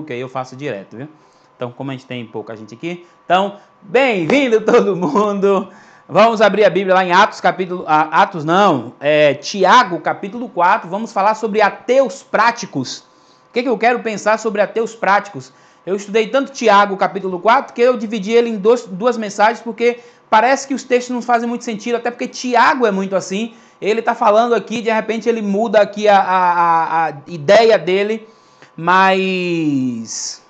Facebook, aí eu faço direto, viu? Então, como a gente tem pouca gente aqui, então, bem-vindo todo mundo! Vamos abrir a Bíblia lá em Tiago, capítulo 4, vamos falar sobre ateus práticos. O que eu quero pensar sobre ateus práticos? Eu estudei tanto Tiago, capítulo 4, que eu dividi ele em duas mensagens, porque parece que os textos não fazem muito sentido, até porque Tiago é muito assim. Ele está falando aqui, de repente ele muda aqui a ideia dele, mas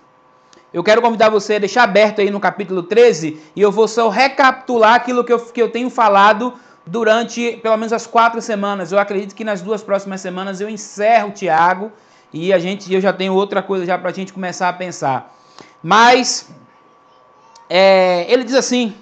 eu quero convidar você a deixar aberto aí no capítulo 13 e eu vou só recapitular aquilo que eu tenho falado durante pelo menos as 4 semanas. Eu acredito que nas 2 próximas semanas eu encerro Tiago e eu já tenho outra coisa já para a gente começar a pensar. Mas ele diz assim: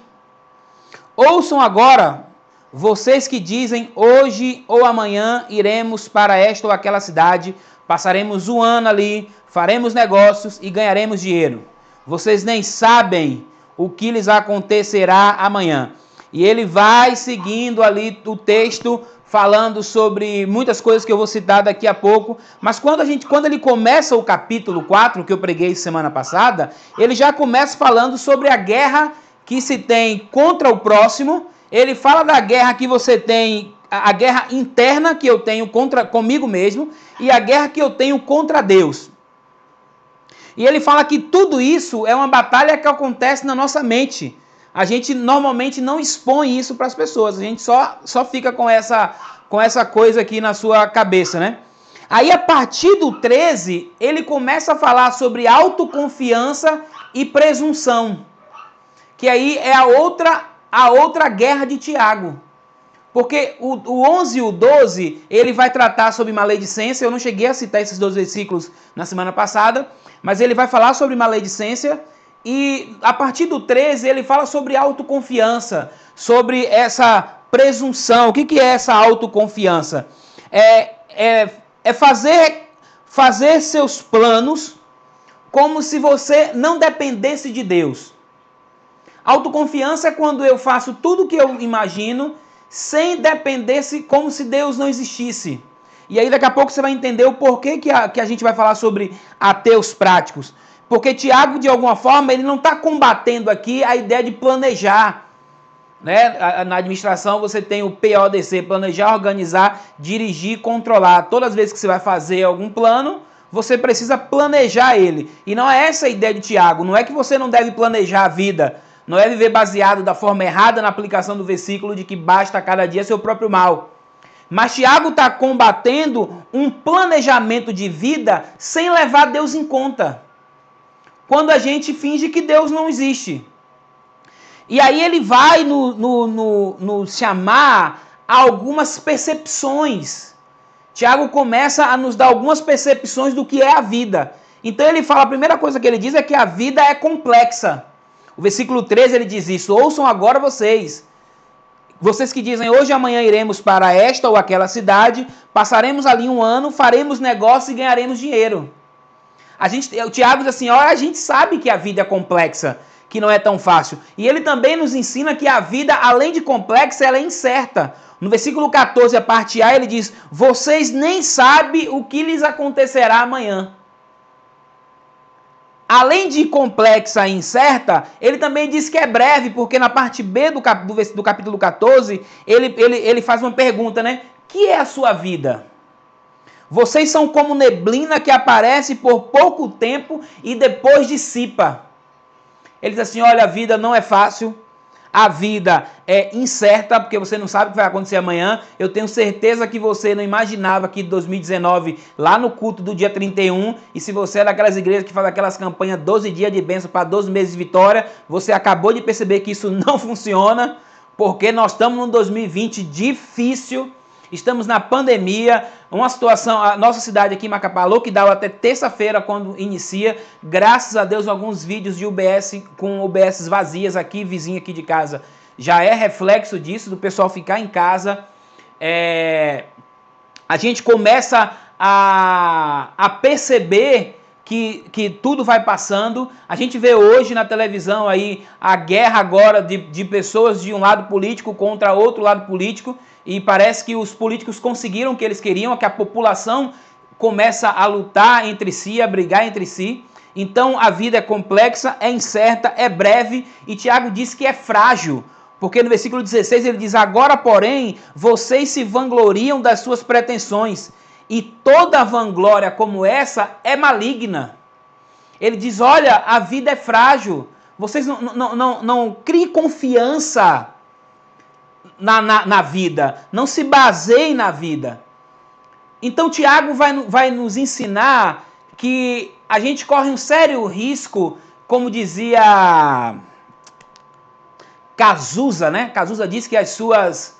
ouçam agora, vocês que dizem hoje ou amanhã iremos para esta ou aquela cidade, passaremos um ano ali, faremos negócios e ganharemos dinheiro. Vocês nem sabem o que lhes acontecerá amanhã. E ele vai seguindo ali o texto, falando sobre muitas coisas que eu vou citar daqui a pouco. Mas quando ele começa o capítulo 4, que eu preguei semana passada, ele já começa falando sobre a guerra que se tem contra o próximo. Ele fala da guerra que você tem, a guerra interna que eu tenho comigo mesmo e a guerra que eu tenho contra Deus. E ele fala que tudo isso é uma batalha que acontece na nossa mente. A gente normalmente não expõe isso para as pessoas, a gente só fica com essa coisa aqui na sua cabeça, né? Aí a partir do 13, ele começa a falar sobre autoconfiança e presunção, que aí é a outra guerra de Tiago. Porque o 11 e o 12, ele vai tratar sobre maledicência. Eu não cheguei a citar esses 2 versículos na semana passada, mas ele vai falar sobre maledicência. E a partir do 13, ele fala sobre autoconfiança, sobre essa presunção. O que é essa autoconfiança? É fazer seus planos como se você não dependesse de Deus. Autoconfiança é quando eu faço tudo o que eu imagino sem depender, como se Deus não existisse. E aí daqui a pouco você vai entender o porquê que a gente vai falar sobre ateus práticos. Porque Tiago, de alguma forma, ele não está combatendo aqui a ideia de planejar. Né? Na administração você tem o PODC, planejar, organizar, dirigir, controlar. Todas as vezes que você vai fazer algum plano, você precisa planejar ele. E não é essa a ideia de Tiago. Não é que você não deve planejar a vida. Não é viver baseado da forma errada na aplicação do versículo de que basta cada dia seu próprio mal. Mas Tiago está combatendo um planejamento de vida sem levar Deus em conta. Quando a gente finge que Deus não existe. E aí ele vai nos chamar a algumas percepções. Tiago começa a nos dar algumas percepções do que é a vida. Então ele fala, a primeira coisa que ele diz é que a vida é complexa. O versículo 13 ele diz isso: ouçam agora vocês que dizem hoje e amanhã iremos para esta ou aquela cidade, passaremos ali um ano, faremos negócio e ganharemos dinheiro. O Tiago diz assim, olha, a gente sabe que a vida é complexa, que não é tão fácil. E ele também nos ensina que a vida, além de complexa, ela é incerta. No versículo 14, a parte A, ele diz, vocês nem sabem o que lhes acontecerá amanhã. Além de complexa e incerta, ele também diz que é breve, porque na parte B do capítulo 14, ele faz uma pergunta, né? Que é a sua vida? Vocês são como neblina que aparece por pouco tempo e depois dissipa. Ele diz assim, olha, a vida não é fácil, a vida é incerta, porque você não sabe o que vai acontecer amanhã. Eu tenho certeza que você não imaginava que 2019, lá no culto do dia 31, e se você é daquelas igrejas que faz aquelas campanhas 12 dias de bênção para 12 meses de vitória, você acabou de perceber que isso não funciona, porque nós estamos num 2020 difícil, estamos na pandemia, uma situação, a nossa cidade aqui em Macapá, lockdown até terça-feira quando inicia, graças a Deus alguns vídeos de UBS com UBS vazias aqui, vizinho aqui de casa, já é reflexo disso, do pessoal ficar em casa. A gente começa a perceber que tudo vai passando. A gente vê hoje na televisão aí a guerra agora de pessoas de um lado político contra outro lado político, e parece que os políticos conseguiram o que eles queriam, que a população começa a lutar entre si, a brigar entre si. Então a vida é complexa, é incerta, é breve, e Tiago diz que é frágil. Porque no versículo 16 ele diz: agora, porém, vocês se vangloriam das suas pretensões, e toda vanglória como essa é maligna. Ele diz: olha, a vida é frágil, vocês não criem confiança na vida, não se baseiem na vida. Então Tiago vai nos ensinar que a gente corre um sério risco, como dizia Cazuza, né? Cazuza diz que as suas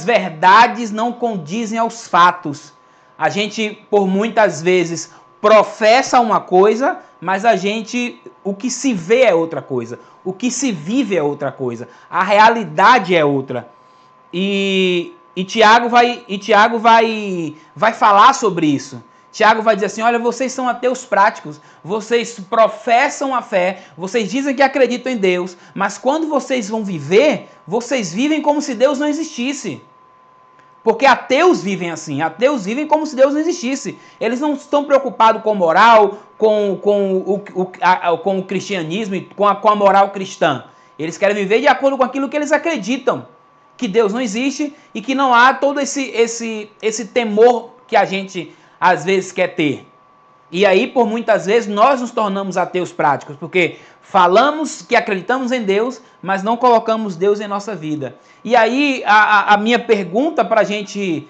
verdades não condizem aos fatos. A gente, por muitas vezes, professa uma coisa, mas o que se vê é outra coisa. O que se vive é outra coisa. A realidade é outra. E Tiago vai falar sobre isso. Tiago vai dizer assim: olha, vocês são ateus práticos, vocês professam a fé, vocês dizem que acreditam em Deus, mas quando vocês vão viver, vocês vivem como se Deus não existisse. Porque ateus vivem assim, ateus vivem como se Deus não existisse. Eles não estão preocupados com moral, com o cristianismo e com a moral cristã. Eles querem viver de acordo com aquilo que eles acreditam. Que Deus não existe e que não há todo esse temor que a gente às vezes quer ter. E aí, por muitas vezes, nós nos tornamos ateus práticos, porque falamos que acreditamos em Deus, mas não colocamos Deus em nossa vida. E aí, a minha pergunta para a gente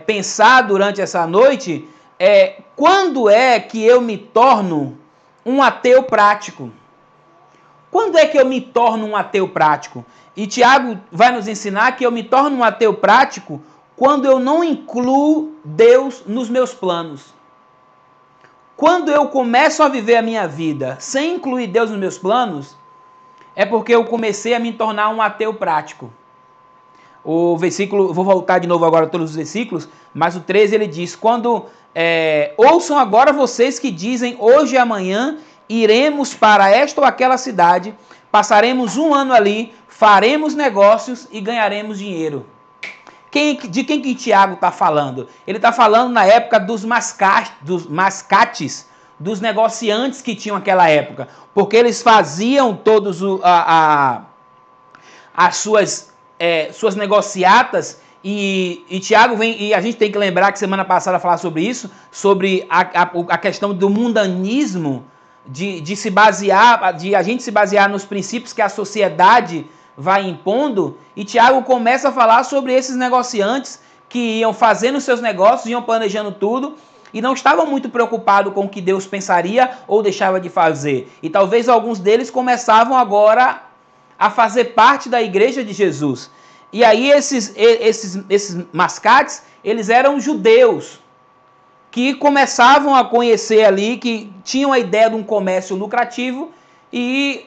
pensar durante essa noite é: quando é que eu me torno um ateu prático? Quando é que eu me torno um ateu prático? E Tiago vai nos ensinar que eu me torno um ateu prático quando eu não incluo Deus nos meus planos. Quando eu começo a viver a minha vida sem incluir Deus nos meus planos, é porque eu comecei a me tornar um ateu prático. O versículo, vou voltar de novo agora a todos os versículos, mas o 13 ele diz: ouçam agora vocês que dizem hoje e amanhã iremos para esta ou aquela cidade, passaremos um ano ali, faremos negócios e ganharemos dinheiro. De quem que Tiago está falando? Ele está falando na época dos mascates, dos negociantes que tinham naquela época. Porque eles faziam todos as suas negociatas e Tiago vem, e a gente tem que lembrar que semana passada falar sobre isso, sobre a questão do mundanismo, de a gente se basear nos princípios que a sociedade vai impondo, e Tiago começa a falar sobre esses negociantes que iam fazendo seus negócios, iam planejando tudo, e não estavam muito preocupados com o que Deus pensaria ou deixava de fazer. E talvez alguns deles começavam agora a fazer parte da igreja de Jesus. E aí esses mascates, eles eram judeus, que começavam a conhecer ali, que tinham a ideia de um comércio lucrativo e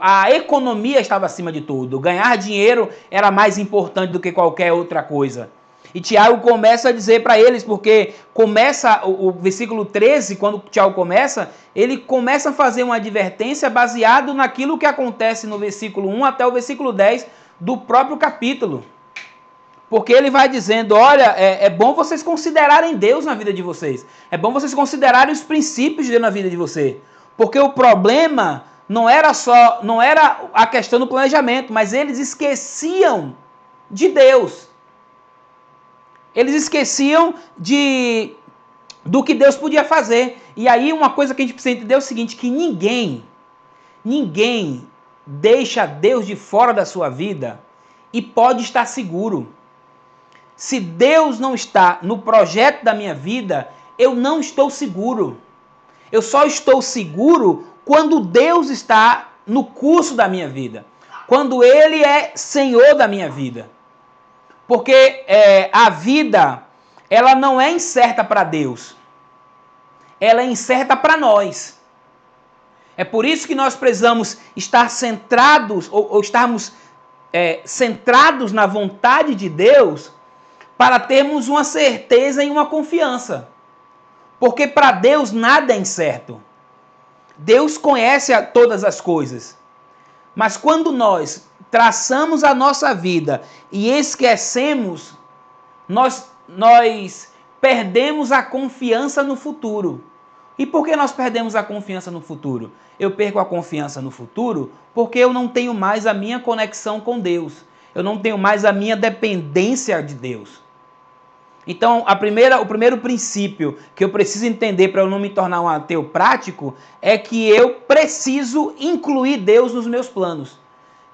a economia estava acima de tudo. Ganhar dinheiro era mais importante do que qualquer outra coisa. E Tiago começa a dizer para eles, porque começa o versículo 13, quando Tiago começa, ele começa a fazer uma advertência baseado naquilo que acontece no versículo 1 até o versículo 10 do próprio capítulo. Porque ele vai dizendo: olha, é bom vocês considerarem Deus na vida de vocês. É bom vocês considerarem os princípios de Deus na vida de você. Porque o problema não era a questão do planejamento, mas eles esqueciam de Deus. Eles esqueciam do que Deus podia fazer. E aí uma coisa que a gente precisa entender é o seguinte, que ninguém deixa Deus de fora da sua vida e pode estar seguro. Se Deus não está no projeto da minha vida, eu não estou seguro. Eu só estou seguro quando Deus está no curso da minha vida. Quando Ele é Senhor da minha vida. Porque a vida, ela não é incerta para Deus. Ela é incerta para nós. É por isso que nós precisamos estar centrados, ou estarmos centrados na vontade de Deus, para termos uma certeza e uma confiança. Porque para Deus nada é incerto. Deus conhece todas as coisas. Mas quando nós traçamos a nossa vida e esquecemos, nós perdemos a confiança no futuro. E por que nós perdemos a confiança no futuro? Eu perco a confiança no futuro porque eu não tenho mais a minha conexão com Deus. Eu não tenho mais a minha dependência de Deus. Então, o primeiro princípio que eu preciso entender para eu não me tornar um ateu prático é que eu preciso incluir Deus nos meus planos.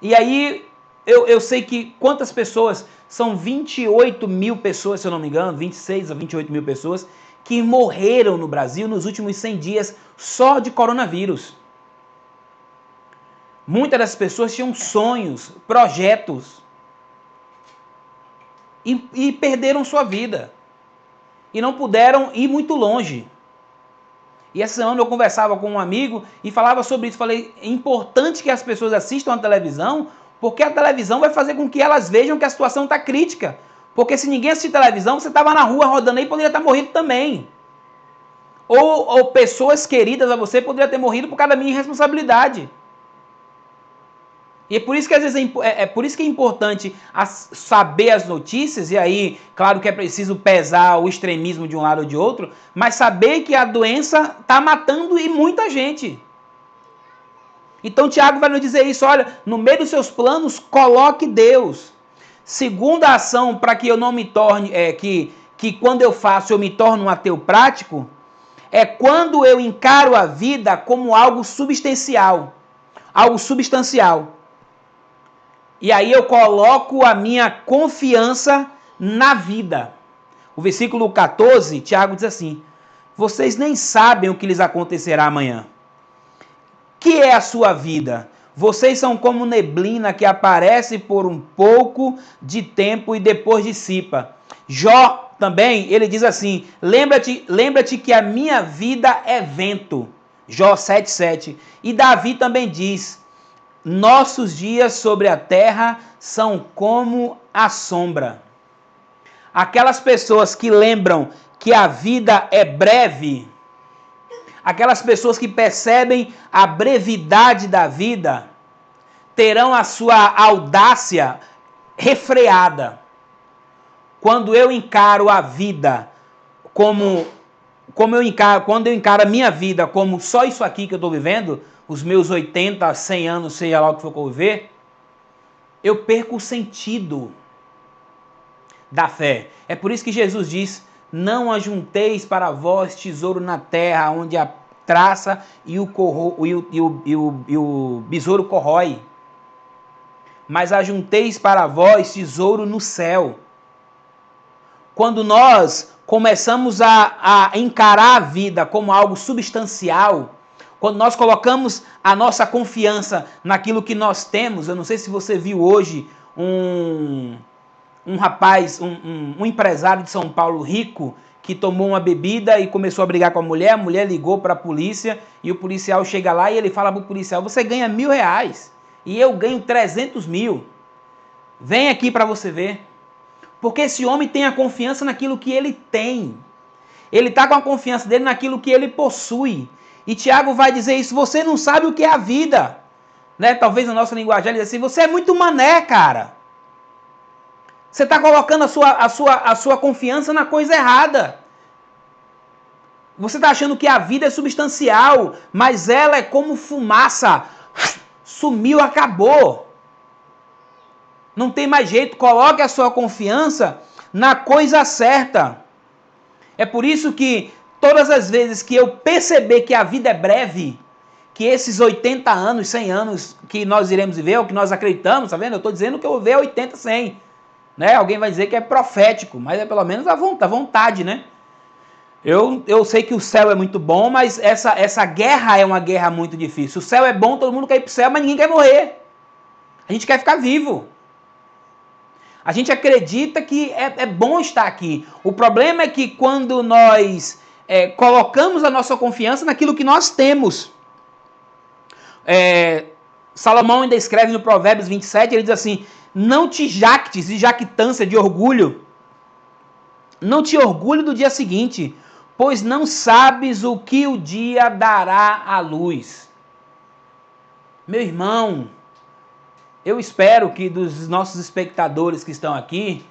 E aí, eu sei que quantas pessoas, são 28 mil pessoas, se eu não me engano, 26 a 28 mil pessoas, que morreram no Brasil nos últimos 100 dias só de coronavírus. Muitas das pessoas tinham sonhos, projetos, e perderam sua vida. E não puderam ir muito longe. E essa semana eu conversava com um amigo e falava sobre isso. Falei, é importante que as pessoas assistam a televisão, porque a televisão vai fazer com que elas vejam que a situação está crítica. Porque se ninguém assistir televisão, você estava na rua rodando aí e poderia estar morrido também. Ou pessoas queridas a você poderiam ter morrido por causa da minha irresponsabilidade. E é por isso que às vezes por isso que é importante saber as notícias, e aí, claro que é preciso pesar o extremismo de um lado ou de outro, mas saber que a doença está matando e muita gente. Então Tiago vai nos dizer isso, olha, no meio dos seus planos, coloque Deus. Segunda ação para que eu não me torne, que quando eu faço eu me torno um ateu prático, é quando eu encaro a vida como algo substancial. Algo substancial. E aí eu coloco a minha confiança na vida. O versículo 14, Tiago diz assim, vocês nem sabem o que lhes acontecerá amanhã. Que é a sua vida? Vocês são como neblina que aparece por um pouco de tempo e depois dissipa. Jó também, ele diz assim, lembra-te que a minha vida é vento. Jó 7,7. E Davi também diz, nossos dias sobre a terra são como a sombra. Aquelas pessoas que lembram que a vida é breve, aquelas pessoas que percebem a brevidade da vida, terão a sua audácia refreada. Quando eu encaro a vida quando eu encaro a minha vida como só isso aqui que eu estou vivendo, os meus 80, 100 anos, seja lá o que for que eu viver, eu perco o sentido da fé. É por isso que Jesus diz, não ajunteis para vós tesouro na terra, onde a traça e o besouro corrói, mas ajunteis para vós tesouro no céu. Quando nós começamos a encarar a vida como algo substancial, quando nós colocamos a nossa confiança naquilo que nós temos, eu não sei se você viu hoje um rapaz, um empresário de São Paulo rico, que tomou uma bebida e começou a brigar com a mulher ligou para a polícia, e o policial chega lá e ele fala para o policial, você ganha R$1.000 e eu ganho 300 mil. Vem aqui para você ver. Porque esse homem tem a confiança naquilo que ele tem. Ele está com a confiança dele naquilo que ele possui. E Tiago vai dizer isso, você não sabe o que é a vida. Né? Talvez na nossa linguagem ele diz assim, você é muito mané, cara. Você está colocando a sua confiança na coisa errada. Você está achando que a vida é substancial, mas ela é como fumaça. Sumiu, acabou. Não tem mais jeito, coloque a sua confiança na coisa certa. É por isso que todas as vezes que eu perceber que a vida é breve, que esses 80 anos, 100 anos que nós iremos viver, o que nós acreditamos, tá vendo? Eu estou dizendo que eu vou ver 80, 100. Né? Alguém vai dizer que é profético, mas é pelo menos a vontade, né? Eu sei que o céu é muito bom, mas essa guerra é uma guerra muito difícil. O céu é bom, todo mundo quer ir para o céu, mas ninguém quer morrer. A gente quer ficar vivo. A gente acredita que é bom estar aqui. O problema é que quando nós colocamos a nossa confiança naquilo que nós temos. Salomão ainda escreve no Provérbios 27, ele diz assim, não te jactes de jactância, de orgulho. Não te orgulhe do dia seguinte, pois não sabes o que o dia dará à luz. Meu irmão, eu espero que dos nossos espectadores que estão aqui,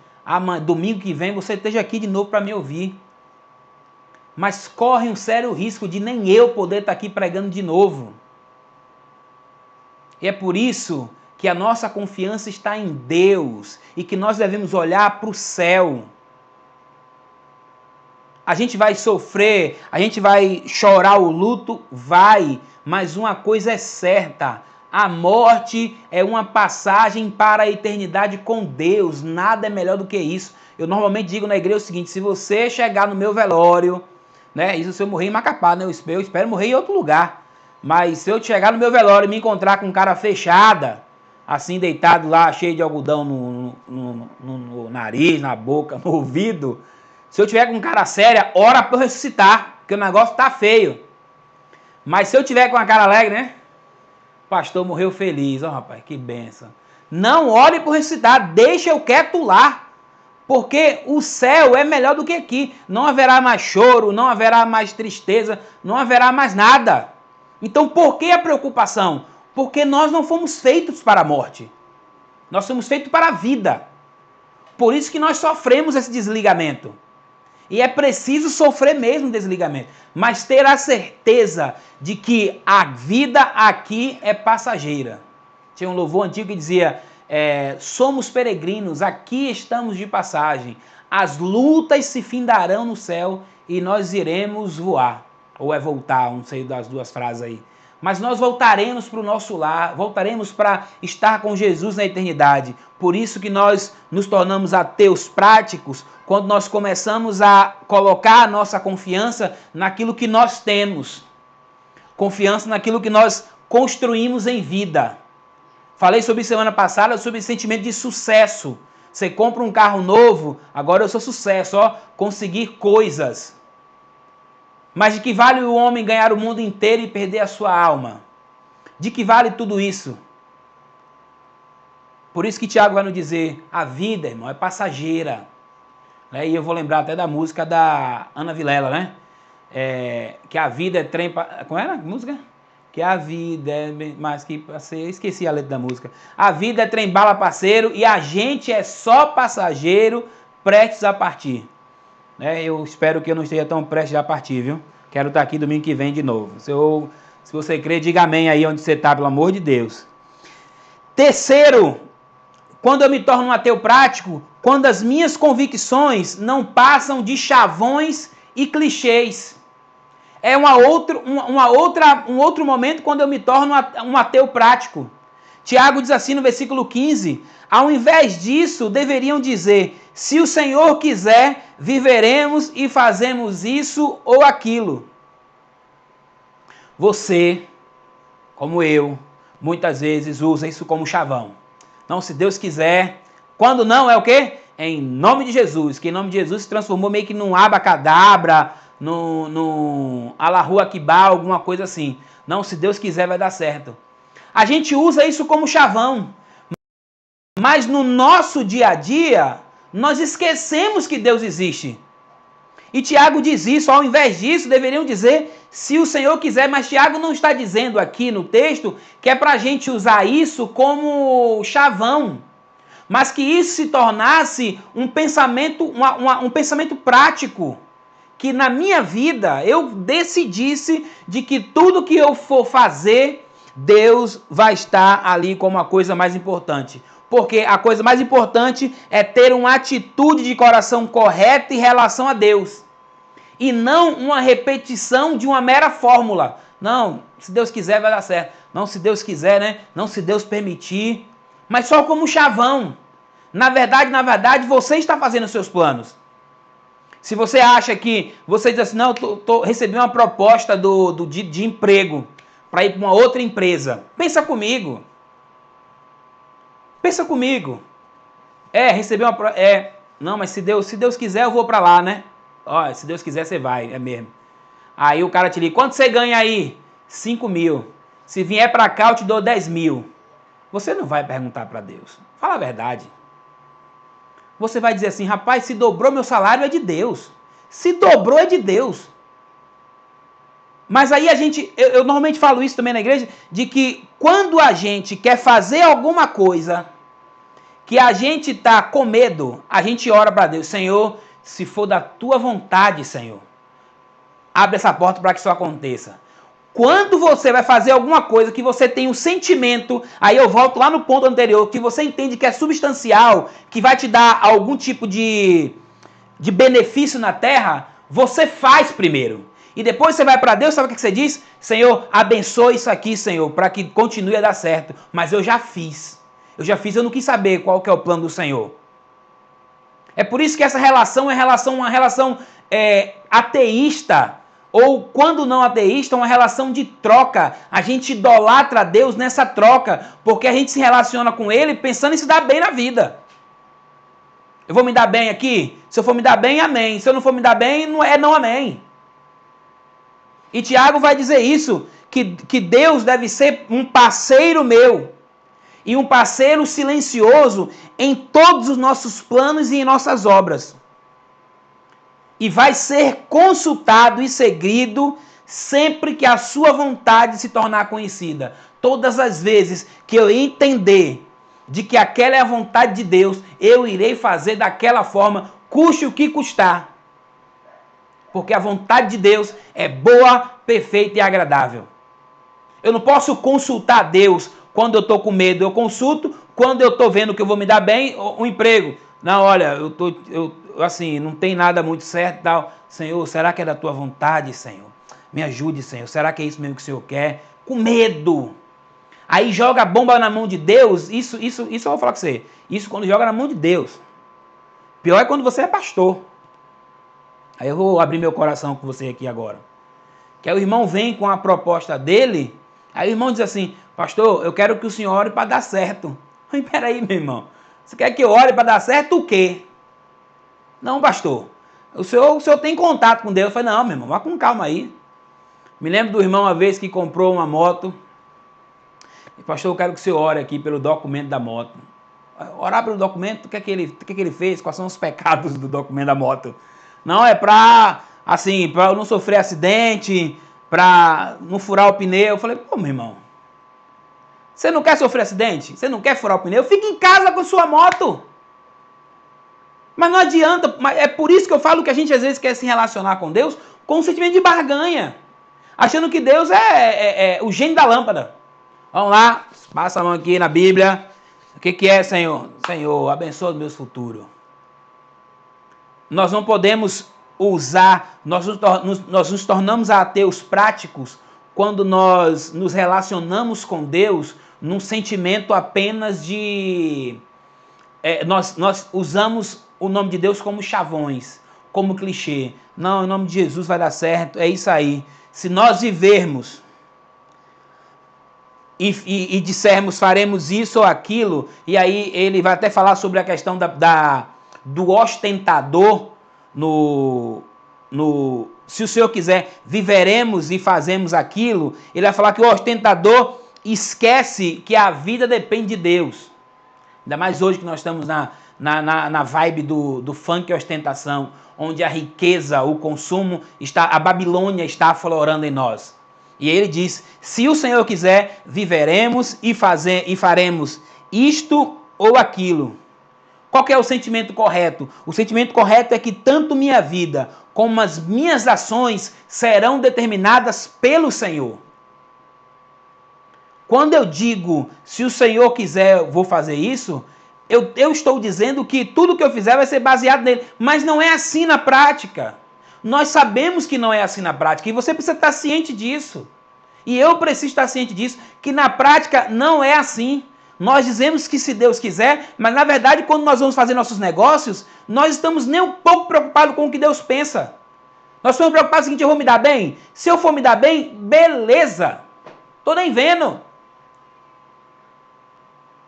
domingo que vem você esteja aqui de novo para me ouvir. mas corre um sério risco de nem eu poder estar aqui pregando de novo. E é por isso que a nossa confiança está em Deus e que nós devemos olhar para o céu. A gente vai sofrer, a gente vai chorar o luto? Vai, mas uma coisa é certa, a morte é uma passagem para a eternidade com Deus, nada é melhor do que isso. Eu normalmente digo na igreja o seguinte, se você chegar no meu velório, né, isso se eu morrer em Macapá, né, eu espero morrer em outro lugar, mas se eu chegar no meu velório e me encontrar com cara fechada, assim deitado lá, cheio de algodão no nariz, na boca, no ouvido, se eu tiver com cara séria, ora para eu ressuscitar, porque o negócio tá feio. Mas se eu tiver com a cara alegre, né? O pastor morreu feliz, ó rapaz, que benção. Não ore para eu ressuscitar, deixa eu quieto lá. Porque o céu é melhor do que aqui. Não haverá mais choro, não haverá mais tristeza, não haverá mais nada. Então por que a preocupação? Porque nós não fomos feitos para a morte. Nós somos feitos para a vida. Por isso que nós sofremos esse desligamento. E é preciso sofrer mesmo o desligamento. Mas ter a certeza de que a vida aqui é passageira. Tinha um louvor antigo que dizia, somos peregrinos, aqui estamos de passagem. As lutas se findarão no céu e nós iremos voar. Ou é voltar, não sei das duas frases aí. Mas nós voltaremos para o nosso lar, voltaremos para estar com Jesus na eternidade. Por isso que nós nos tornamos ateus práticos, quando nós começamos a colocar a nossa confiança naquilo que nós temos. Confiança naquilo que nós construímos em vida. Falei sobre semana passada, sobre sentimento de sucesso. Você compra um carro novo, agora eu sou sucesso, ó, conseguir coisas. Mas de que vale o homem ganhar o mundo inteiro e perder a sua alma? De que vale tudo isso? Por isso que Tiago vai nos dizer, a vida, irmão, é passageira. E eu vou lembrar até da música da Ana Vilela, né? Que a vida é trem... Como era a música? Que a vida é mais que passeio. Esqueci a letra da música. A vida é trem bala parceiro e a gente é só passageiro prestes a partir. Eu espero que eu não esteja tão prestes a partir, viu? Quero estar aqui domingo que vem de novo. Se você crê, diga amém aí onde você está, pelo amor de Deus. Terceiro, quando eu me torno um ateu prático, quando as minhas convicções não passam de chavões e clichês. É um outro momento quando eu me torno um ateu prático. Tiago diz assim no versículo 15, ao invés disso, deveriam dizer, se o Senhor quiser, viveremos e fazemos isso ou aquilo. Você, como eu, muitas vezes usa isso como chavão. Não, se Deus quiser. Quando não, é o quê? É em nome de Jesus, que em nome de Jesus se transformou meio que num abacadabra, num Allahu Akbar, alguma coisa assim. Não, se Deus quiser vai dar certo. A gente usa isso como chavão. Mas no nosso dia a dia, nós esquecemos que Deus existe. E Tiago diz isso, ao invés disso, deveriam dizer, se o Senhor quiser, mas Tiago não está dizendo aqui no texto que é para a gente usar isso como chavão, mas que isso se tornasse um pensamento, um pensamento prático, que na minha vida eu decidisse de que tudo que eu for fazer, Deus vai estar ali como a coisa mais importante. Porque a coisa mais importante é ter uma atitude de coração correta em relação a Deus. E não uma repetição de uma mera fórmula. Não, se Deus quiser vai dar certo. Não, se Deus quiser, né? Não, se Deus permitir. Mas só como chavão. Na verdade, você está fazendo os seus planos. Se você acha que... Você diz assim, não, recebi uma proposta de emprego para ir para uma outra empresa. Pensa comigo. Pensa comigo. Receber uma... não, mas se Deus quiser, eu vou para lá, né? Ó, se Deus quiser, você vai, é mesmo. Aí o cara te liga, quanto você ganha aí? 5 mil. Se vier para cá, eu te dou 10 mil. Você não vai perguntar para Deus. Fala a verdade. Você vai dizer assim, rapaz, se dobrou meu salário é de Deus. Se dobrou é de Deus. Mas aí eu normalmente falo isso também na igreja, de que quando a gente quer fazer alguma coisa, que a gente está com medo, a gente ora para Deus, Senhor, se for da tua vontade, Senhor, abre essa porta para que isso aconteça. Quando você vai fazer alguma coisa que você tem um sentimento, aí eu volto lá no ponto anterior, que você entende que é substancial, que vai te dar algum tipo de benefício na terra, você faz primeiro. E depois você vai para Deus, sabe o que você diz? Senhor, abençoe isso aqui, Senhor, para que continue a dar certo. Mas eu já fiz. Eu não quis saber qual que é o plano do Senhor. É por isso que essa relação é uma relação ateísta, ou quando não ateísta, uma relação de troca. A gente idolatra a Deus nessa troca, porque a gente se relaciona com Ele pensando em se dar bem na vida. Eu vou me dar bem aqui? Se eu for me dar bem, amém. Se eu não for me dar bem, não amém. E Tiago vai dizer isso, que Deus deve ser um parceiro meu. E um parceiro silencioso em todos os nossos planos e em nossas obras. E vai ser consultado e seguido sempre que a sua vontade se tornar conhecida. Todas as vezes que eu entender de que aquela é a vontade de Deus, eu irei fazer daquela forma, custe o que custar. Porque a vontade de Deus é boa, perfeita e agradável. Eu não posso consultar Deus quando eu estou com medo. Eu consulto quando eu estou vendo que eu vou me dar bem, o emprego. Não, olha, assim, não tem nada muito certo e tal. Senhor, será que é da tua vontade, Senhor? Me ajude, Senhor. Será que é isso mesmo que o Senhor quer? Com medo. Aí joga a bomba na mão de Deus. Isso eu vou falar com você. Isso quando joga na mão de Deus. Pior é quando você é pastor. Aí eu vou abrir meu coração com você aqui agora. Que aí o irmão vem com a proposta dele. Aí o irmão diz assim: pastor, eu quero que o senhor ore para dar certo. Mas peraí, meu irmão. Você quer que eu ore para dar certo o quê? Não, pastor. O senhor tem contato com Deus. Eu falei: não, meu irmão, vá com calma aí. Me lembro do irmão uma vez que comprou uma moto. E, pastor, eu quero que o senhor ore aqui pelo documento da moto. Orar pelo documento, o que é que ele fez? Quais são os pecados do documento da moto? Não, é para eu não sofrer acidente, para não furar o pneu. Eu falei: pô, meu irmão, você não quer sofrer acidente? Você não quer furar o pneu? Fique em casa com sua moto. Mas não adianta, é por isso que eu falo que a gente às vezes quer se relacionar com Deus com um sentimento de barganha, achando que Deus é o gênio da lâmpada. Vamos lá, passa a mão aqui na Bíblia. O que é, Senhor? Senhor, abençoa os meus futuros. Nós não podemos usar, nós nos tornamos ateus práticos quando nós nos relacionamos com Deus num sentimento apenas de... nós usamos o nome de Deus como chavões, como clichê. Não, em nome de Jesus vai dar certo, é isso aí. Se nós vivermos e dissermos faremos isso ou aquilo, e aí ele vai até falar sobre a questão do ostentador, se o Senhor quiser, viveremos e fazemos aquilo. Ele vai falar que o ostentador esquece que a vida depende de Deus. Ainda mais hoje que nós estamos na vibe do funk e ostentação, onde a riqueza, o consumo, a Babilônia está aflorando em nós. E ele diz: se o Senhor quiser, viveremos e faremos isto ou aquilo. Qual que é o sentimento correto? O sentimento correto é que tanto minha vida como as minhas ações serão determinadas pelo Senhor. Quando eu digo, se o Senhor quiser, eu vou fazer isso, eu estou dizendo que tudo que eu fizer vai ser baseado nele. Mas não é assim na prática. Nós sabemos que não é assim na prática e você precisa estar ciente disso. E eu preciso estar ciente disso, que na prática não é assim. Nós dizemos que se Deus quiser, mas na verdade quando nós vamos fazer nossos negócios, nós estamos nem um pouco preocupados com o que Deus pensa. Nós estamos preocupados com o seguinte: eu vou me dar bem? Se eu for me dar bem, beleza. Estou nem vendo.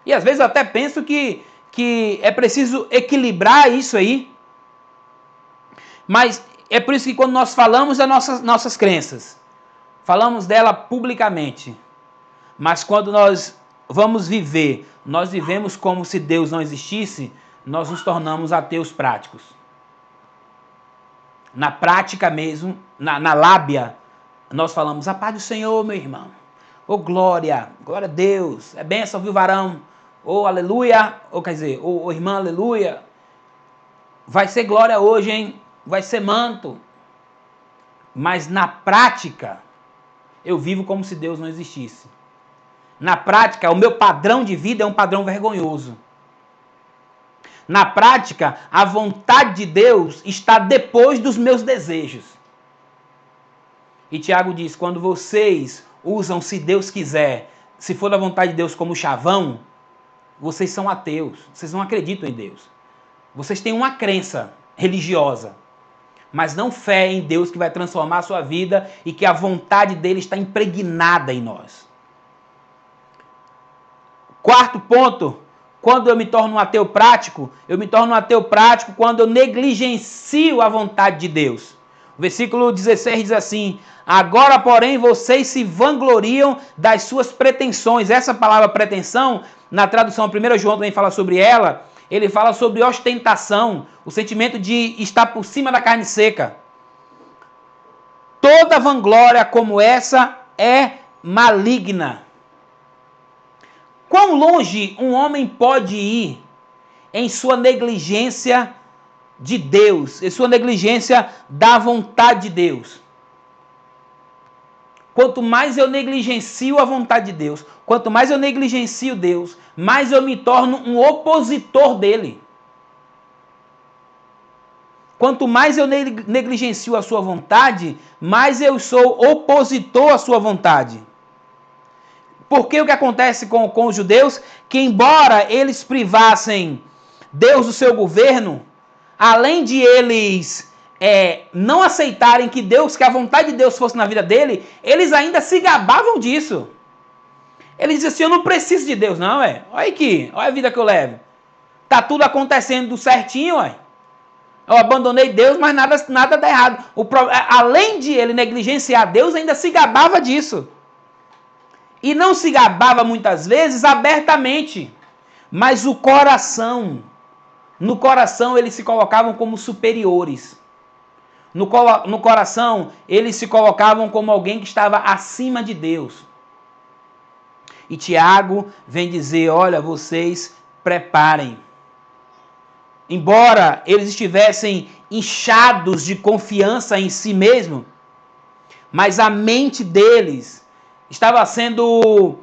E às vezes eu até penso que é preciso equilibrar isso aí. Mas é por isso que quando nós falamos das nossas crenças, falamos dela publicamente. Mas quando nós vamos viver, nós vivemos como se Deus não existisse, nós nos tornamos ateus práticos. Na prática mesmo, na lábia, nós falamos: a paz do Senhor, meu irmão. Ô glória, glória a Deus. É bênção, viu, varão? Ô aleluia, ou quer dizer, ô irmã, aleluia. Vai ser glória hoje, hein? Vai ser manto. Mas na prática, eu vivo como se Deus não existisse. Na prática, o meu padrão de vida é um padrão vergonhoso. Na prática, a vontade de Deus está depois dos meus desejos. E Tiago diz, quando vocês usam se Deus quiser, se for da vontade de Deus como chavão, vocês são ateus, vocês não acreditam em Deus. Vocês têm uma crença religiosa, mas não fé em Deus que vai transformar a sua vida e que a vontade dele está impregnada em nós. Quarto ponto, quando eu me torno um ateu prático, eu me torno um ateu prático quando eu negligencio a vontade de Deus. O versículo 16 diz assim, agora, porém, vocês se vangloriam das suas pretensões. Essa palavra pretensão, na tradução 1 João também fala sobre ela, ele fala sobre ostentação, o sentimento de estar por cima da carne seca. Toda vanglória como essa é maligna. Quão longe um homem pode ir em sua negligência de Deus, em sua negligência da vontade de Deus? Quanto mais eu negligencio a vontade de Deus, quanto mais eu negligencio Deus, mais eu me torno um opositor dele. Quanto mais eu negligencio a sua vontade, mais eu sou opositor à sua vontade. Porque o que acontece com os judeus? Que embora eles privassem Deus do seu governo, além de eles não aceitarem que a vontade de Deus fosse na vida dele, eles ainda se gabavam disso. Eles diziam assim, eu não preciso de Deus não, olha aqui, olha a vida que eu levo. Tá tudo acontecendo certinho, eu abandonei Deus, mas nada dá errado. Além de ele negligenciar Deus, ainda se gabava disso. E não se gabava muitas vezes abertamente, mas no coração eles se colocavam como superiores. No coração eles se colocavam como alguém que estava acima de Deus. E Tiago vem dizer, olha, vocês preparem. Embora eles estivessem inchados de confiança em si mesmo, mas a mente deles estava sendo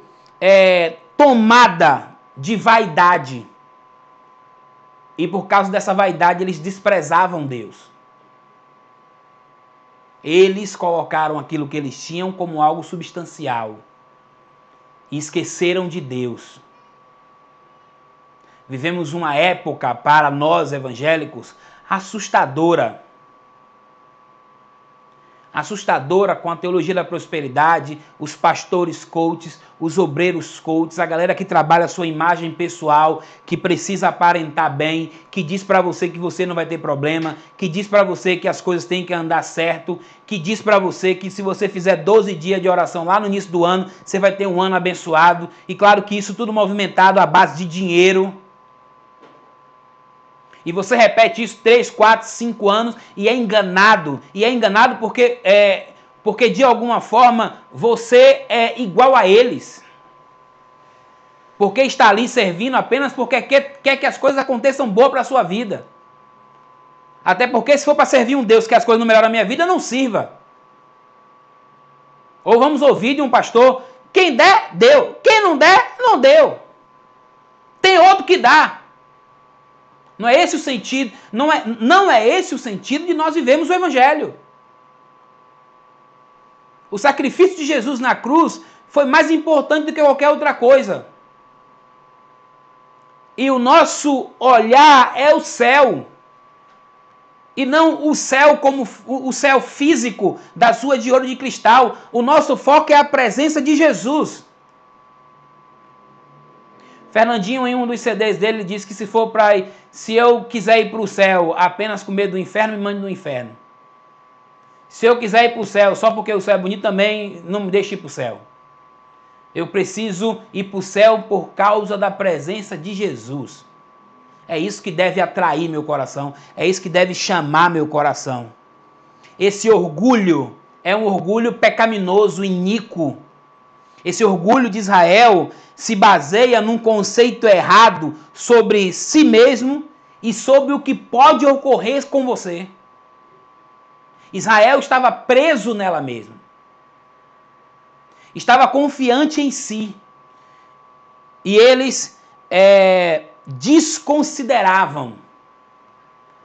tomada de vaidade. E por causa dessa vaidade, eles desprezavam Deus. Eles colocaram aquilo que eles tinham como algo substancial. E esqueceram de Deus. Vivemos uma época, para nós evangélicos, assustadora. Assustadora com a teologia da prosperidade, os pastores coaches, os obreiros coaches, a galera que trabalha a sua imagem pessoal, que precisa aparentar bem, que diz para você que você não vai ter problema, que diz para você que as coisas têm que andar certo, que diz para você que se você fizer 12 dias de oração lá no início do ano, você vai ter um ano abençoado. E claro que isso tudo movimentado à base de dinheiro. E você repete isso 3, 4, 5 anos e é enganado. E é enganado porque de alguma forma você é igual a eles. Porque está ali servindo apenas porque quer que as coisas aconteçam boas para a sua vida. Até porque se for para servir um Deus que as coisas não melhoram na minha vida, não sirva. Ou vamos ouvir de um pastor, quem der, deu. Quem não der, não deu. Tem outro que dá. Não é esse o sentido, não é esse o sentido de nós vivemos o Evangelho. O sacrifício de Jesus na cruz foi mais importante do que qualquer outra coisa. E o nosso olhar é o céu. E não o céu como o céu físico das ruas de ouro de cristal. O nosso foco é a presença de Jesus. Fernandinho, em um dos CDs dele, disse que se eu quiser ir para o céu apenas com medo do inferno, me mande no inferno. Se eu quiser ir para o céu só porque o céu é bonito também, não me deixe ir para o céu. Eu preciso ir para o céu por causa da presença de Jesus. É isso que deve atrair meu coração. É isso que deve chamar meu coração. Esse orgulho é um orgulho pecaminoso, iníquo. Esse orgulho de Israel se baseia num conceito errado sobre si mesmo e sobre o que pode ocorrer com você. Israel estava preso nela mesma. Estava confiante em si. E eles desconsideravam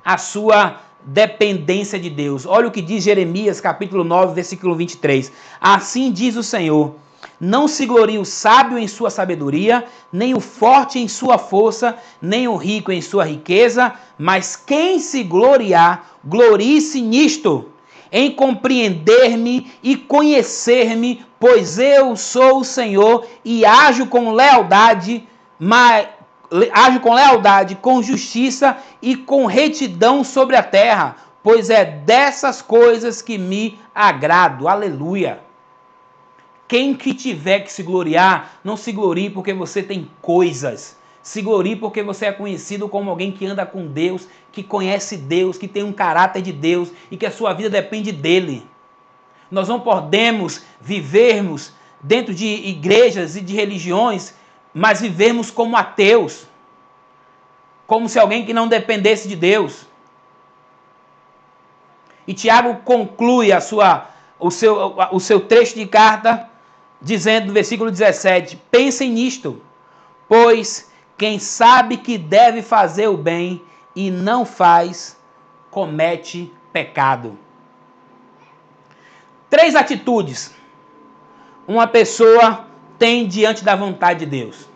a sua dependência de Deus. Olha o que diz Jeremias, capítulo 9, versículo 23. Assim diz o Senhor: não se glorie o sábio em sua sabedoria, nem o forte em sua força, nem o rico em sua riqueza, mas quem se gloriar, glorie-se nisto, em compreender-me e conhecer-me, pois eu sou o Senhor e ajo com lealdade, com justiça e com retidão sobre a terra, pois é dessas coisas que me agrado. Aleluia! Quem que tiver que se gloriar, não se glorie porque você tem coisas. Se glorie porque você é conhecido como alguém que anda com Deus, que conhece Deus, que tem um caráter de Deus e que a sua vida depende dele. Nós não podemos vivermos dentro de igrejas e de religiões, mas vivermos como ateus, como se alguém que não dependesse de Deus. E Tiago conclui o seu trecho de carta dizendo no versículo 17: pensem nisto, pois quem sabe que deve fazer o bem e não faz, comete pecado. 3 atitudes uma pessoa tem diante da vontade de Deus.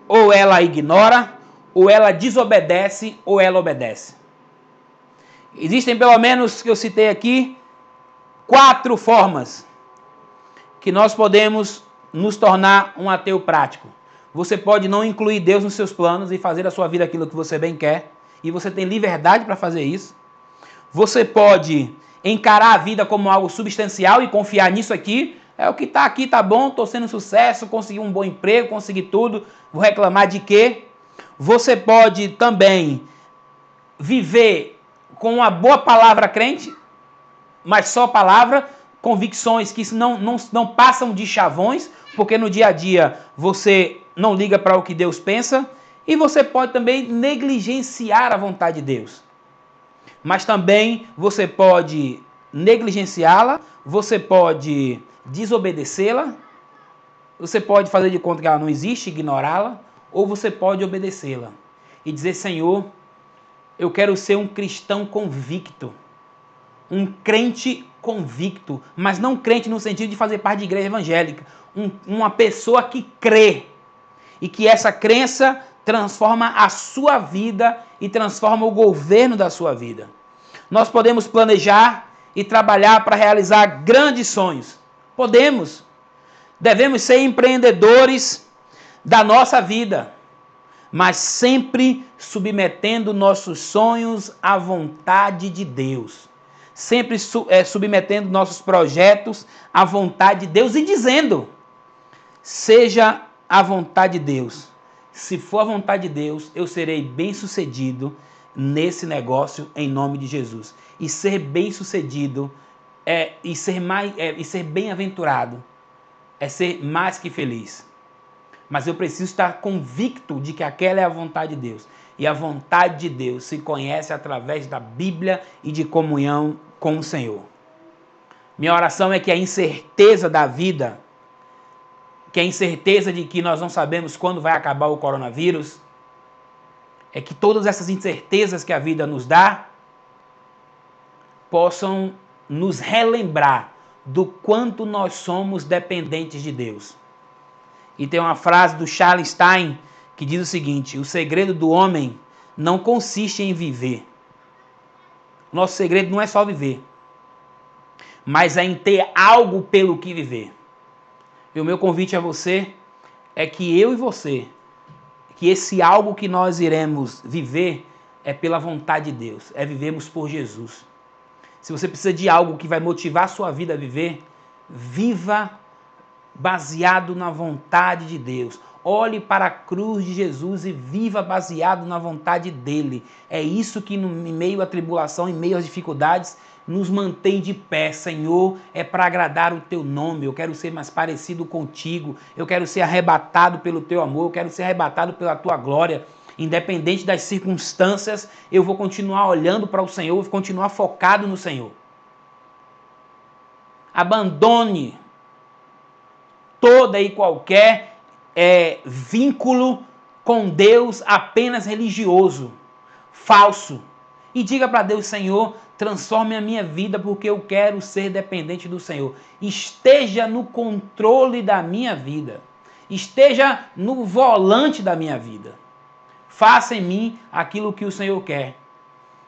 Ou ela ignora, ou ela desobedece, ou ela obedece. Existem pelo menos, que eu citei aqui, 4 formas que nós podemos nos tornar um ateu prático. Você pode não incluir Deus nos seus planos e fazer da sua vida aquilo que você bem quer, e você tem liberdade para fazer isso. Você pode encarar a vida como algo substancial e confiar nisso aqui. É o que está aqui, tá bom, estou sendo sucesso, consegui um bom emprego, consegui tudo, vou reclamar de quê? Você pode também viver com uma boa palavra crente, mas só palavra, convicções que não passam de chavões, porque no dia a dia você não liga para o que Deus pensa, e você pode também negligenciar a vontade de Deus. Mas também você pode negligenciá-la, você pode desobedecê-la, você pode fazer de conta que ela não existe, ignorá-la, ou você pode obedecê-la e dizer: Senhor, eu quero ser um cristão convicto, um crente convicto, mas não crente no sentido de fazer parte de igreja evangélica, uma pessoa que crê e que essa crença transforma a sua vida e transforma o governo da sua vida. Nós podemos planejar e trabalhar para realizar grandes sonhos. Podemos. Devemos ser empreendedores da nossa vida, mas sempre submetendo nossos sonhos à vontade de Deus. Sempre submetendo nossos projetos à vontade de Deus e dizendo: seja a vontade de Deus. Se for a vontade de Deus, eu serei bem-sucedido nesse negócio em nome de Jesus. E ser bem-sucedido e ser bem-aventurado é ser mais que feliz. Mas eu preciso estar convicto de que aquela é a vontade de Deus. E a vontade de Deus se conhece através da Bíblia e de comunhão com o Senhor. Minha oração é que a incerteza da vida, que a incerteza de que nós não sabemos quando vai acabar o coronavírus, é que todas essas incertezas que a vida nos dá possam nos relembrar do quanto nós somos dependentes de Deus. E tem uma frase do Charles Stein que diz o seguinte: o segredo do homem não consiste em viver. Nosso segredo não é só viver, mas é em ter algo pelo que viver. E o meu convite a você é que eu e você, que esse algo que nós iremos viver é pela vontade de Deus, é vivermos por Jesus. Se você precisa de algo que vai motivar a sua vida a viver, viva baseado na vontade de Deus. Olhe para a cruz de Jesus e viva baseado na vontade dele. É isso que, em meio à tribulação, em meio às dificuldades, nos mantém de pé. Senhor, é para agradar o teu nome. Eu quero ser mais parecido contigo. Eu quero ser arrebatado pelo teu amor. Eu quero ser arrebatado pela tua glória. Independente das circunstâncias, eu vou continuar olhando para o Senhor, vou continuar focado no Senhor. abandone toda e qualquer vínculo com Deus apenas religioso, falso. E diga para Deus: Senhor, transforme a minha vida porque eu quero ser dependente do Senhor. Esteja no controle da minha vida. Esteja no volante da minha vida. Faça em mim aquilo que o Senhor quer.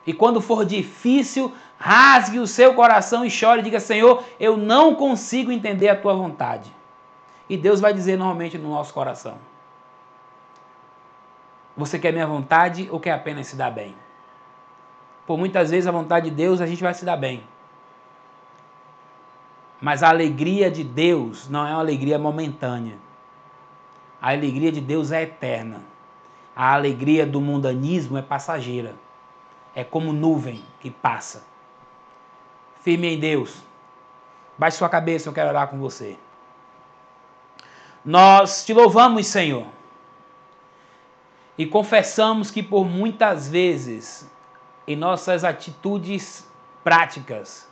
E quando for difícil, rasgue o seu coração e chore e diga: Senhor, eu não consigo entender a tua vontade. E Deus vai dizer normalmente no nosso coração: você quer minha vontade ou quer apenas se dar bem? Por muitas vezes a vontade de Deus a gente vai se dar bem. Mas a alegria de Deus não é uma alegria momentânea. A alegria de Deus é eterna. A alegria do mundanismo é passageira. É como nuvem que passa. Firme em Deus. Baixe sua cabeça, eu quero orar com você. Nós te louvamos, Senhor. E confessamos que por muitas vezes, em nossas atitudes práticas,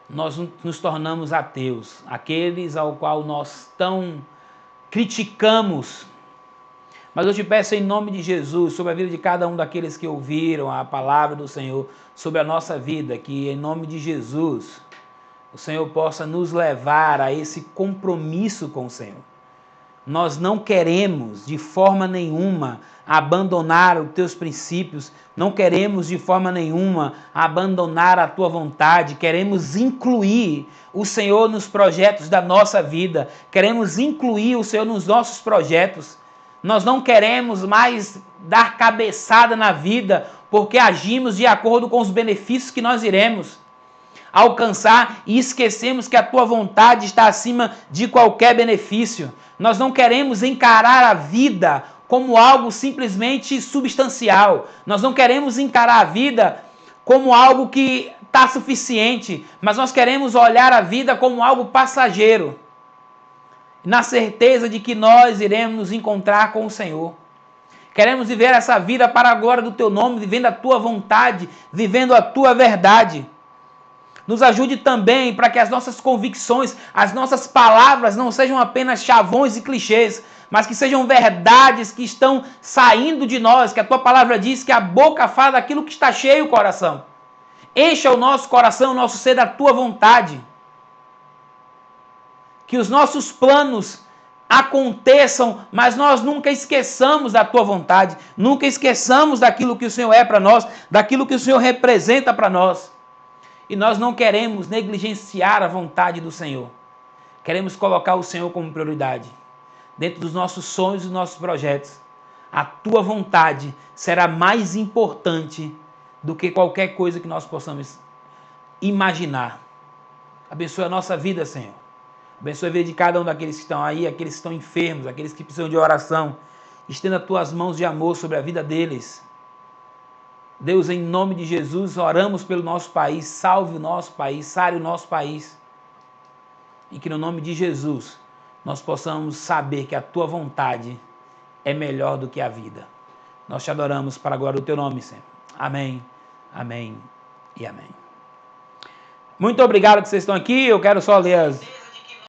nós nos tornamos ateus. Aqueles ao qual nós tão criticamos. Mas eu te peço em nome de Jesus, sobre a vida de cada um daqueles que ouviram a palavra do Senhor, sobre a nossa vida, que em nome de Jesus, o Senhor possa nos levar a esse compromisso com o Senhor. Nós não queremos de forma nenhuma abandonar os teus princípios, não queremos de forma nenhuma abandonar a tua vontade, queremos incluir o Senhor nos projetos da nossa vida, queremos incluir o Senhor nos nossos projetos. Nós não queremos mais dar cabeçada na vida porque agimos de acordo com os benefícios que nós iremos alcançar e esquecemos que a tua vontade está acima de qualquer benefício. Nós não queremos encarar a vida como algo simplesmente substancial. Nós não queremos encarar a vida como algo que está suficiente, mas nós queremos olhar a vida como algo passageiro, na certeza de que nós iremos nos encontrar com o Senhor. Queremos viver essa vida para a glória do teu nome, vivendo a tua vontade, vivendo a tua verdade. Nos ajude também para que as nossas convicções, as nossas palavras não sejam apenas chavões e clichês, mas que sejam verdades que estão saindo de nós, que a tua palavra diz que a boca fala daquilo que está cheio o coração. Encha o nosso coração, o nosso ser da tua vontade. Que os nossos planos aconteçam, mas nós nunca esqueçamos da tua vontade, nunca esqueçamos daquilo que o Senhor é para nós, daquilo que o Senhor representa para nós. E nós não queremos negligenciar a vontade do Senhor. Queremos colocar o Senhor como prioridade. Dentro dos nossos sonhos e dos nossos projetos, a tua vontade será mais importante do que qualquer coisa que nós possamos imaginar. Abençoe a nossa vida, Senhor. Abençoe a vida de cada um daqueles que estão aí, aqueles que estão enfermos, aqueles que precisam de oração. Estenda as tuas mãos de amor sobre a vida deles. Deus, em nome de Jesus, oramos pelo nosso país, salve o nosso país, sare o nosso país. E que no nome de Jesus, nós possamos saber que a tua vontade é melhor do que a vida. Nós te adoramos para a glória do teu nome, Senhor. Amém, amém e amém. Muito obrigado que vocês estão aqui. Eu quero só ler as